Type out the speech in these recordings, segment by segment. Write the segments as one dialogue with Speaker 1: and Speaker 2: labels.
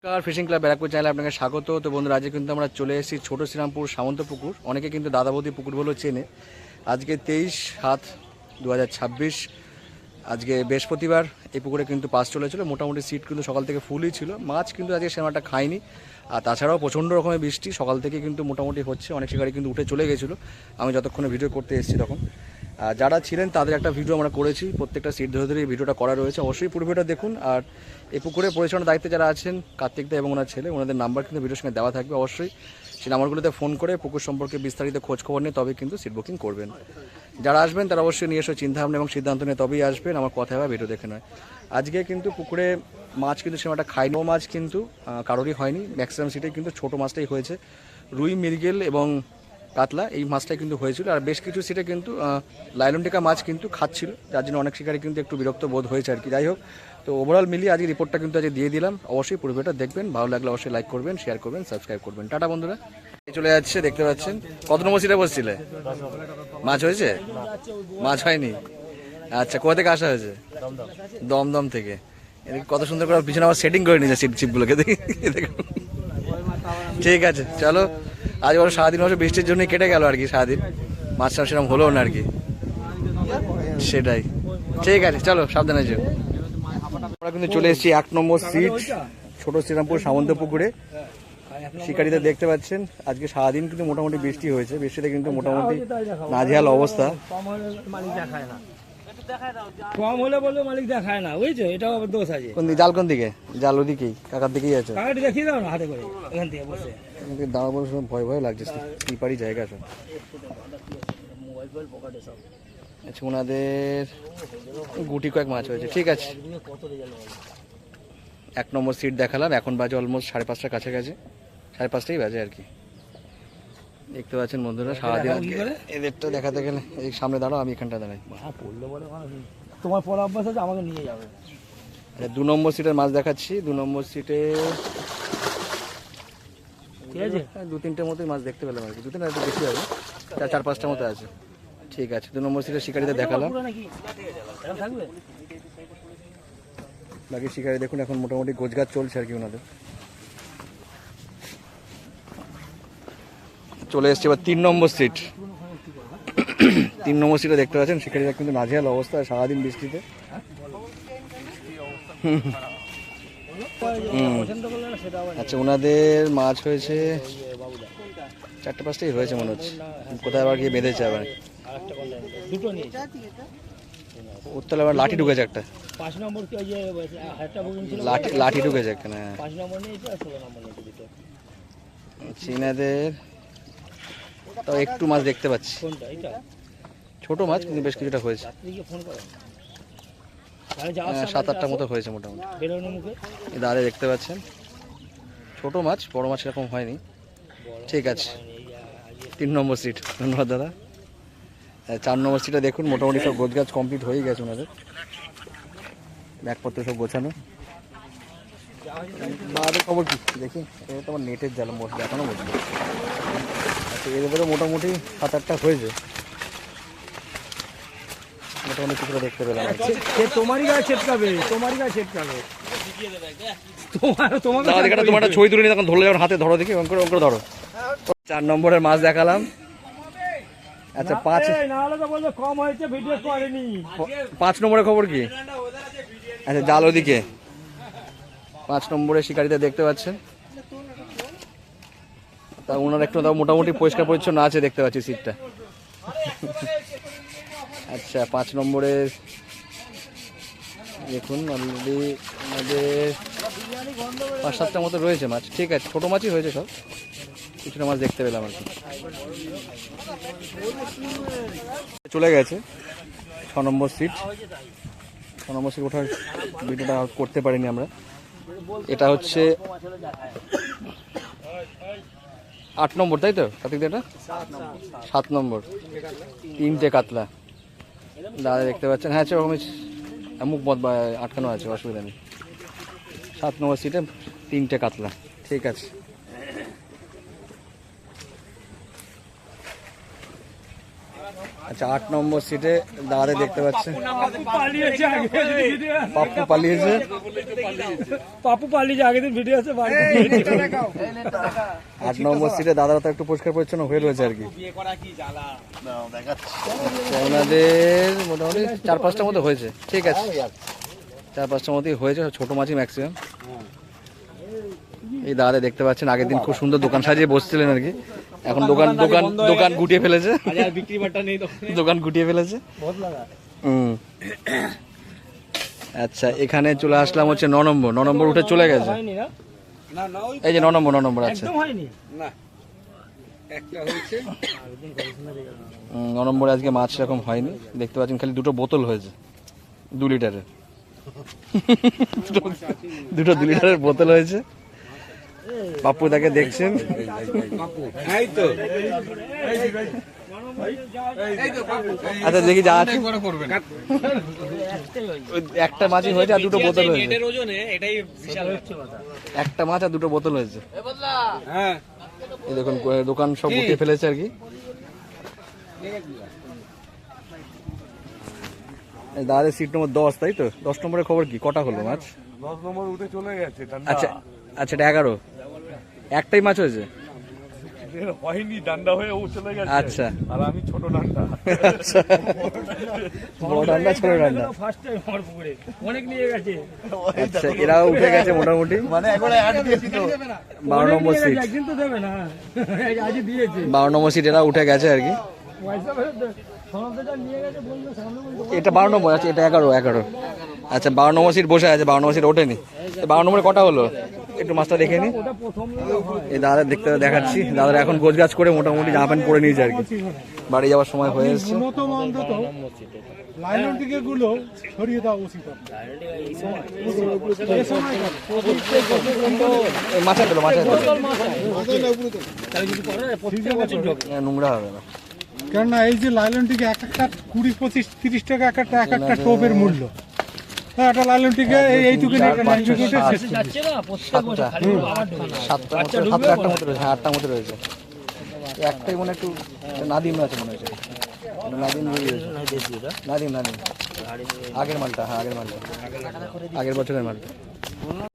Speaker 1: নমস্কার, fishing club Barrackpore চ্যানেলে আপনাকে স্বাগত। তো বন্ধুরা, আজকে কিন্তু আমরা চলে এসেছি ছোটো শ্রীরামপুর সামন্ত পুকুর। অনেকে কিন্তু দাদাবতী পুকুর বলেও চেনে। আজকে 23/7/2026, আজকে বৃহস্পতিবার। এই পুকুরে কিন্তু পাস চলেছিল, মোটামুটি সিট কিন্তু সকাল থেকে ফুলই ছিল। মাছ কিন্তু আজকে সেরকমটা খায়নি, আর তাছাড়াও প্রচণ্ড রকমের বৃষ্টি সকাল থেকে কিন্তু মোটামুটি হচ্ছে। অনেক শিকারি কিন্তু উঠে চলে গেছিলো আমি যতক্ষণে ভিডিও করতে এসেছি তখন। যারা ছিলেন তাদের একটা ভিডিও আমরা করেছি, প্রত্যেকটা সিট ধরে ধরে এই ভিডিওটা করা রয়েছে, অবশ্যই পুরো ভিডিওটা দেখুন। আর এই পুকুরের পরিচালনার দায়িত্বে যারা আছেন, কার্তিকদা এবং ওনার ছেলে, ওনাদের নাম্বার কিন্তু ভিডিওর সঙ্গে দেওয়া থাকবে। অবশ্যই সেই নাম্বারগুলোতে ফোন করে পুকুর সম্পর্কে বিস্তারিত খোঁজ খবর নিয়ে তবে কিন্তু সিট বুকিং করবেন। যারা আসবেন তারা অবশ্যই নিয়ে এসে চিন্তাভাবনা এবং সিদ্ধান্ত নিয়ে তবেই আসবেন, আমার কথা বা ভিডিও দেখে নয়। আজকে কিন্তু পুকুরে মাছ কিন্তু সেটা খায়নি, মাছ কিন্তু কারোরই হয়নি। ম্যাক্সিমাম সিটে কিন্তু ছোটো মাছটাই হয়েছে, রুই, মৃগেল এবং কাতলা, এই মাছটাই কিন্তু হয়েছিল। আর বেশ কিছু সিটে কিন্তু লাইলনটিকা মাছ কিন্তু খাচ্ছিল, যার জন্য অনেক শিকারী কিন্তু একটু বিরক্ত বোধ হয়েছে আর কি। যাই হোক, তো ওভারঅল মিলিয়ে আজকে রিপোর্টটা কিন্তু আজকে দিয়ে দিলাম। অবশ্যই পুরো ভিডিওটা দেখবেন, ভালো লাগলে অবশ্যই লাইক করবেন, শেয়ার করবেন, সাবস্ক্রাইব করবেন। টাটা বন্ধুরা, চলে যাচ্ছে, দেখতে পাচ্ছেন। কত নম্বর সিটে বসছিলে? মাছ হয়েছে? মাছ হয়নি? আচ্ছা, কোথা থেকে আসা হয়েছে? দমদম থেকে। এদিকে কত সুন্দর করে পিছনে আবার সেটিং করে নিয়েছে সিট চিপগুলোকে, দেখি। ঠিক আছে, চলো। আজ ওরা সারাদিন বসে বৃষ্টির জন্যই কেটে গেল আর কি, সারাদিন মাছ টাছ সেরকম হলো না আর কি, সেটাই। ঠিক আছে, চলো, সাবধানে যেও। আমরা কিন্তু চলে এসেছি 1 নম্বর সিট, ছোট শ্রীরামপুর সামন্ত পুকুরে। শিকারীদের দেখতে পাচ্ছেন, আজকে সারাদিন কিন্তু মোটামুটি বৃষ্টি হয়েছে, বৃষ্টিতে কিন্তু মোটামুটি নাজেহাল অবস্থা।
Speaker 2: কম হলে বলবে মালিক দেখায় না, বুঝছো? এটাও আবার দোষ আছে।
Speaker 1: কোন দিকে জাল? কোন দিকে জাল? ওদিকেই, কাকার দিকেই আছে।
Speaker 2: কাকাটি দেখিয়ে দাও না হাতে করে, এখান থেকে বসে।
Speaker 1: দাঁড়া বলে ভয় ভয় লাগছে, কি পারি জায়গা সব। আচ্ছা, ওনাদের গুটি কয়েক মাছ হয়েছে, ঠিক আছে। 1 নম্বর সিট দেখালাম, এখন বাজে অলমোস্ট 5:30টার কাছাকাছি, 5:30টাই বাজে আর কি। দেখতে পাচ্ছেন বন্ধুরা, সারাদিন এদেরটা দেখাতে গেলে এই সামনে দাঁড়াও, আমি এখানটা দাঁড়াই।
Speaker 2: তোমার পড়া অভ্যাস আছে, আমাকে নিয়ে যাবে।
Speaker 1: 2 নম্বর সিটের মাছ দেখাচ্ছি। 2 নম্বর সিটে
Speaker 2: ঠিক আছে,
Speaker 1: 2-3টে মতোই মাছ দেখতে পেলাম আর কি, 2-3 একটু বেশি হবে, 4-5টা মতো আছে। ঠিক আছে, 2 নম্বর সিটের শিকারিতে দেখালাম। বাকি শিকারি দেখুন, এখন মোটামুটি গোছগাছ চলছে আর কি ওনাদের। চলে এসছে এবার 3 নম্বর সিট। 3 নম্বর সিটে দেখতে পাচ্ছেন শিকারিরা কিন্তু নাজেহাল অবস্থা সারাদিন বৃষ্টিতে। আচ্ছা, ওনাদের মাছ হয়েছে 4-5টাই হয়েছে মনে হচ্ছে, কোথায় আবার গিয়ে বেঁধেছে আবার। উত্তলে আবার লাঠি ঢুকেছে একটা,
Speaker 2: 5 নম্বর কি ওই যে একটা বুকিং ছিল,
Speaker 1: লাঠি ঢুকেছে একটা।
Speaker 2: 5 নম্বর নিয়েছে আর 16 নম্বর নিয়েছে দুটো।
Speaker 1: চীনাদের তাও একটু মাছ দেখতে পাচ্ছি,
Speaker 2: কোনটা? এটা
Speaker 1: ছোট মাছ কিন্তু বেশ কিছুটা হয়েছে।
Speaker 2: রাত্রিকে ফোন করো,
Speaker 1: 7-8টা মতো হয়েছে মোটামুটি।
Speaker 2: বেরোনো মুখে
Speaker 1: এই দাঁড়ে দেখতে পাচ্ছেন, ছোট মাছ, বড় মাছ এরকম হয়নি। ঠিক আছে, 3 নম্বর সিট। ধন্যবাদ দাদা। 4 নম্বর সিটে দেখুন, মোটামুটি সব গোছগাছ কমপ্লিট হয়ে গেছে ওনাদের, ব্যাগপত্র সব গোছানো। বাদের খবর কি দেখি, এটা তো আমার নেটের জাল বসবে, এখনও বসবে। আচ্ছা, এরপরে মোটামুটি 7-8টা হয়েছে, মোটামুটি কিছুটা দেখতে পেলাম।
Speaker 2: তোমারই গায়ে ছেটকাবে, তোমারই গায়ে ছেটকাবে।
Speaker 1: তোমার ছবি তুলে নিয়ে তখন ধরলে যখন হাতে ধরো, দেখি অঙ্ক অঙ্ক ধরো। 4 নম্বরের মাছ দেখালাম। আচ্ছা, 5 নম্বরের খবর কি? আচ্ছা, জাল ওদিকে। 5 নম্বরের শিকারিতে দেখতে পাচ্ছেন, তা ওনার একটু তাও মোটামুটি পরিষ্কার পরিচ্ছন্ন আছে, দেখতে পাচ্ছি সিটটা। আচ্ছা, 5 নম্বরের দেখুন, অলরেডি আমাদের 5-7টা মতো রয়েছে মাছ। ঠিক আছে, ছোটো মাছই হয়েছে সব, কিছুটা মাছ দেখতে পেলাম আর কি। চলে গেছে 6 নম্বর সিট। 6 নম্বর সিট ওঠার ভিডিওটা করতে পারিনি আমরা। এটা হচ্ছে 8 নম্বর, তাই তো কার্তিক? এটা 7 নম্বর, 3টে কাতলা দাদা দেখতে পাচ্ছেন। হ্যাঁ, সেরকমই মুখ মত আটকানো আছে, অসুবিধা নেই। 7 নম্বর সিটে 3টে কাতলা, ঠিক আছে। আচ্ছা 8 নম্বর সিটে দাদাদের দেখতে পাচ্ছেন
Speaker 2: পালিয়েছে আগে ভিডিও
Speaker 1: পাপ্পু পালিয়েছে।
Speaker 2: পাপু পালিয়েছে আগের দিন ভিডিও আছে বাড়িতে
Speaker 1: 8 নম্বর সিটে দাদারা তো একটু পরিষ্কার পরিচ্ছন্ন হয়ে রয়েছে আর কি। ওনাদের মোটামুটি 4-5টার মতো হয়েছে, ঠিক আছে 4-5টার মতোই হয়েছে, ছোট মাছই ম্যাক্সিমাম। এই দাদা দেখতে পাচ্ছেন আগের দিন খুব সুন্দর দোকান সাজিয়ে বসছিলেন আর কি, এখন দোকান গুটিয়ে ফেলেছে, দোকান গুটিয়ে ফেলেছে। আচ্ছা এখানে চলে আসলাম হচ্ছে 9 নম্বর উঠে চলে গেছে। এই যে 9 নম্বর আছে, 9 নম্বরে আজকে মাছ সেরকম হয়নি, দেখতে পাচ্ছেন খালি 2টো বোতল হয়েছে 2 লিটারের, দুটো 2 লিটারের বোতল হয়েছে। পাপ্পু তাকে দেখছেন, আচ্ছা দেখি যা আছে একটা মাছই হয়েছে আর 2টো বোতল হয়েছে, একটা মাছ আর 2টো বোতল হয়েছে। এই দেখুন দোকান সব উঠে ফেলেছে আর কি। দাদাদের সিট নম্বর 10, তাই তো? 10 নম্বরের খবর কি, কটা হলো মাছ?
Speaker 3: 10 নম্বর উঠে চলে গেছে।
Speaker 1: আচ্ছা আচ্ছা এটা 11, একটাই মাছ হয়েছে,
Speaker 3: হয়নি, ডান্ডা হয়ে ও চলে গেছে।
Speaker 1: আচ্ছা
Speaker 3: আর আমি ছোট ডান্ডা।
Speaker 1: আচ্ছা বড় ডান্ডা ছোট ডান্ডা,
Speaker 2: ফার্স্ট টাইম আমার পুকুরে অনেক নিয়ে গেছে,
Speaker 1: আচ্ছা এরাও উঠে গেছে মোটামুটি।
Speaker 3: মানে একবারে অ্যাড দিয়েছি তো।
Speaker 1: 12 নম্বর সিট,
Speaker 2: কিন্তু দেবে না আজই দিয়েছে
Speaker 1: 12 নম্বর সিট এরা উঠে গেছে আর কি।
Speaker 2: পয়সা ফেরত দে। সমাজটা নিয়ে গেছে বললো সামনে বললো
Speaker 1: এটা 12 নম্বর আছে, এটা 11। আচ্ছা 12 নম্বর সিট বসে আছে, 12 নম্বর সিট ওঠেনি। 12 নম্বরে কটা হলো একটু মাছটা দেখে নি।
Speaker 2: ওটা প্রথম
Speaker 1: এই দাদা দেখাচ্ছি, দাদারা এখন গোছগাছ করে মোটামুটি জামা প্যান্ট পরে নিয়েছে আর কি, বাড়ি যাওয়ার সময় হয়ে এসছে।
Speaker 4: লাইনের দিকে গুলো সরিয়ে দেওয়া উচিত।
Speaker 1: মাছা দিল নোংরা হবে না,
Speaker 4: কেননা এই যে লাইলন টিকে এক একটা 20, 25, 30 টাকা এক একটা টোপের মূল্য। একটা লাইলন টিকে এইটুকু
Speaker 2: যাচ্ছে না প্রত্যেক বছর খালি আবার ঢোকে
Speaker 1: 7-8টা মতো রয়েছে, 8টা মতো রয়েছে। একটাই মনে একটু নাদিম আছে মনে হচ্ছে, নাদিম আগের মালটা, হ্যাঁ আগের বছরের মালটা।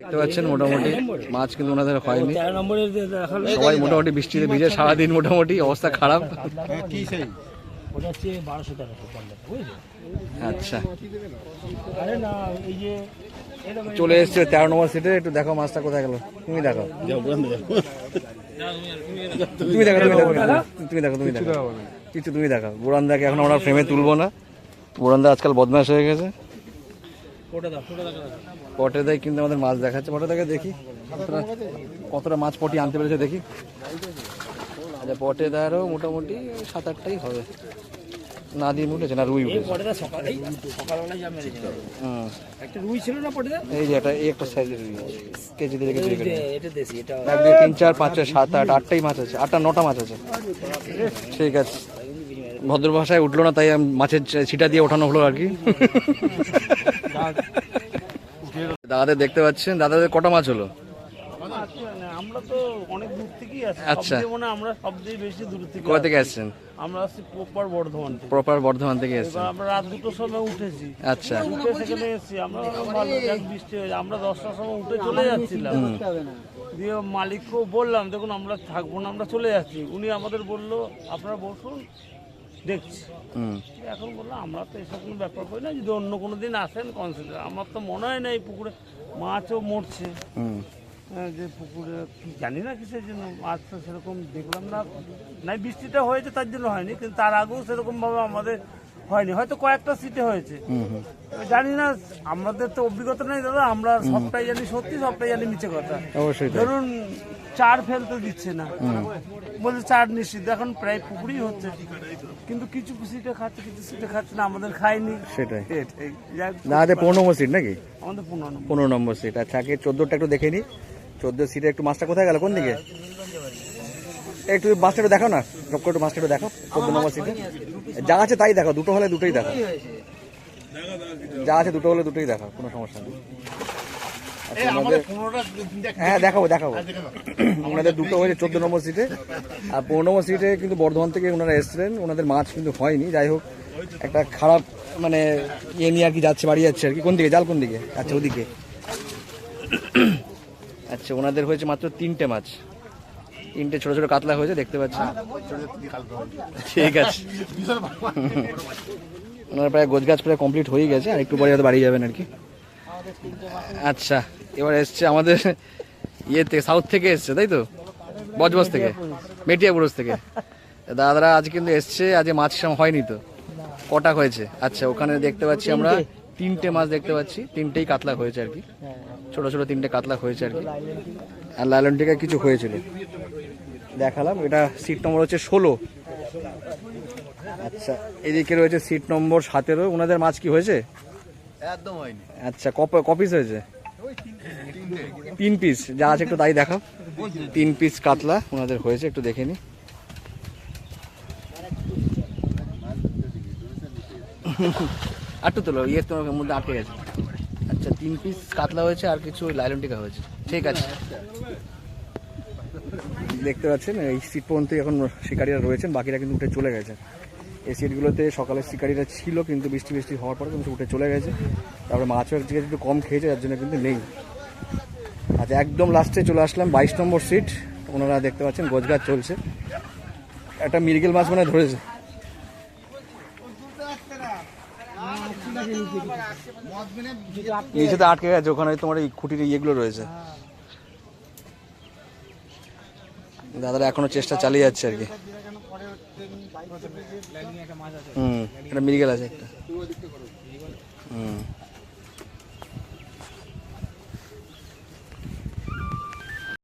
Speaker 1: দেখতে পাচ্ছেন মোটামুটি মাছ কিন্তু ওনাদের হয়নি,
Speaker 2: 13 নম্বরে দেখালো
Speaker 1: সবাই মোটামুটি বৃষ্টিতে ভিজে সারাদিন মোটামুটি অবস্থা খারাপ।
Speaker 2: ওটা হচ্ছে 1200-1300 বুঝলি?
Speaker 1: আচ্ছা
Speaker 2: আরে না এই যে
Speaker 1: চলে এসছে 13 নম্বর সিটে, একটু দেখো মাছটা কোথায় গেল, তুমি দেখো কিছু তুমি দেখো। বুড়ানদাকে এখন আমরা ফ্রেমে তুলবো না, বুড়ানদা আজকাল বদমাশ হয়ে গেছে। পটে দেয় কিন্তু আমাদের মাছ দেখাচ্ছে, পটে দেখে দেখি কতটা মাছ পটি আনতে পেরেছে দেখি। আচ্ছা পটে দেয়ারও মোটামুটি 7-8টাই হবে। নাদিম উঠেছে না রুই উঠেছে?
Speaker 2: সকালবেলায় যা মেরেছে একটা রুই ছিল না পটে
Speaker 1: এই যে একটা সাইজের রুই কেজি দিয়ে রেখেছি,
Speaker 2: এটা দেশি, এটা
Speaker 1: 1, 2, 3, 4, 5, 6, 7, 8, 8টাই মাছ আছে, 8-9টা মাছ আছে। ঠিক আছে, ভদ্র ভাষায় উঠলো না তাই মাছের ছিটা দিয়ে ওঠানো হলো আর কি। দাদাদের দেখতে পাচ্ছেন, দাদাদের কটা মাছ হলো?
Speaker 5: আমরা তো অনেক দূর থেকেই আসি,
Speaker 1: আচ্ছা
Speaker 5: মানে আমরা সবচেয়ে বেশি দূর থেকে
Speaker 1: কোথা থেকে আসছেন?
Speaker 5: আমরা আসছি প্রপার বর্ধমান থেকে।
Speaker 1: প্রপার বর্ধমান থেকে এসেছেন?
Speaker 5: এবার আমরা রাত 2টোর সময় উঠেছি,
Speaker 1: আচ্ছা
Speaker 5: উঠে সেখানে এসেছি আমরা, ভালো যাক বৃষ্টি হয়েছে, আমরা 10টার সময় উঠে চলে যাচ্ছিলাম। দিয়ে মালিককেও বললাম দেখুন আমরা থাকবো না, আমরা চলে যাচ্ছি। উনি আমাদের বললো আপনারা বসুন দেখছি। এখন বললাম আমরা তো এসব কোনো ব্যাপার করি না, যদি অন্য কোনো দিন আসেন কনসিডার। আমার তো মনে হয় না এই পুকুরে মাছও মরছে, যে পুকুরে কি জানি না কিসের জন্য মাছ তো সেরকম দেখলাম না। নাই বৃষ্টিটা হয়েছে তার জন্য হয়নি, কিন্তু তার আগেও সেরকম ভাবে আমাদের হয়নি, হয়তো কয়েকটা সিটে হয়েছে জানি না, আমাদের তো অভিজ্ঞতা নেই দাদা, আমরা সবটাই জানি সত্যি, সবটাই জানি মিছে কথা।
Speaker 1: অবশ্যই
Speaker 5: ধরুন 4 ফেলতে দিচ্ছে না, বলছে 4 নিশ্চিত, এখন প্রায় পুকুরই হচ্ছে, কিন্তু কিছু সিটে খাচ্ছে কিছু সিটে খাচ্ছে না, আমাদের খায়নি।
Speaker 1: সেটাই।
Speaker 5: এটাই। যাক,
Speaker 1: দাদাদের 15 নম্বর সিট নাকি?
Speaker 5: আমাদের 15
Speaker 1: 15 নম্বর সিট। আচ্ছা আগে 14টা একটু দেখে নি, 14 সিটে একটু মাছটা কোথায় গেল, কোন দিকে? একটু মাছটা একটু দেখো না, সব করে একটু মাছটা একটু দেখো 14 নম্বর সিটে। যা আছে তাই দেখো, 2টো হলে 2টোই দেখো, যা আছে 2টো হলে 2টোই দেখো, কোনো সমস্যা নেই। আচ্ছা, হ্যাঁ দেখাবো ওনাদের দুটো হয়েছে 14 নম্বর সিটে, আর 15 নম্বর সিটে কিন্তু বর্ধমান থেকে ওনারা এসেছিলেন, ওনাদের মাছ কিন্তু হয়নি। যাই হোক, একটা খারাপ মানে ইয়ে নিয়ে আর কি যাচ্ছে, বাড়ি যাচ্ছে আর কি। কোন দিকে জাল, কোন দিকে? আচ্ছা ওদিকে। আচ্ছা, ওনাদের হয়েছে মাত্র 3টে মাছ, 3টে ছোট ছোট কাতলা হয়েছে দেখতে পাচ্ছেন। ঠিক আছে, ওনারা প্রায় গোছগাছ প্রায় কমপ্লিট হয়ে গেছে, আর একটু পরে হয়তো বাড়ি যাবেন আর কি। আচ্ছা, এবার এসছে আমাদের ইয়েতে সাউথ থেকে এসছে, তাই তো? বজবজ থেকে, মেটিয়াবুরুজ থেকে দাদারা আজ কিন্তু এসছে। আজ মাছ হয়নি তো, কটা হয়েছে? আচ্ছা, ওখানে দেখতে পাচ্ছি আমরা 3টে মাছ দেখতে পাচ্ছি, 3টেই কাতলা হয়েছে আর কি, ছোট ছোট 3টে কাতলা হয়েছে আর কি। আর লাইলন টিকা কিছু হয়েছিল, দেখালাম। এটা সিট নম্বর হচ্ছে 16। আচ্ছা, এদিকে রয়েছে সিট নম্বর 17। ওনাদের মাছ কি হয়েছে?
Speaker 3: একদম হয়নি।
Speaker 1: আচ্ছা, কপিস হয়েছে? 3 পিস যা আছে একটু তাই দেখাও। 3 পিস কাতলা ওনাদের হয়েছে, একটু দেখে নি। একটু তোলো, ইয়ের তোমার মধ্যে আটকে গেছে। আচ্ছা, 3 পিস কাতলা হয়েছে, আর কিছু লাইলন টিকা হয়েছে। ঠিক আছে, দেখতে পাচ্ছেন এই সিট পর্যন্ত এখন শিকারীরা রয়েছেন, বাকিরা কিন্তু উঠে চলে গেছে। এই সিটগুলোতে সকালে শিকারীরা ছিল, কিন্তু বৃষ্টি হওয়ার পরে কিন্তু উঠে চলে গেছে। তারপরে মাছও একটু কম খেয়েছে, যার জন্য কিন্তু নেই। আচ্ছা, একদম লাস্টে চলে আসলাম, 22 নম্বর সিট। ওনারা দেখতে পাচ্ছেন গোছগাছ চলছে। একটা মৃগেল মাছ মনে হয় ধরেছে। নিচে তো আটকে গেছে, ওখানে তোমার এই খুঁটির ইয়েগুলো রয়েছে। দাদারা এখনো চেষ্টা চালিয়ে যাচ্ছে আর কি। এটা মৃগেল আছে একটা।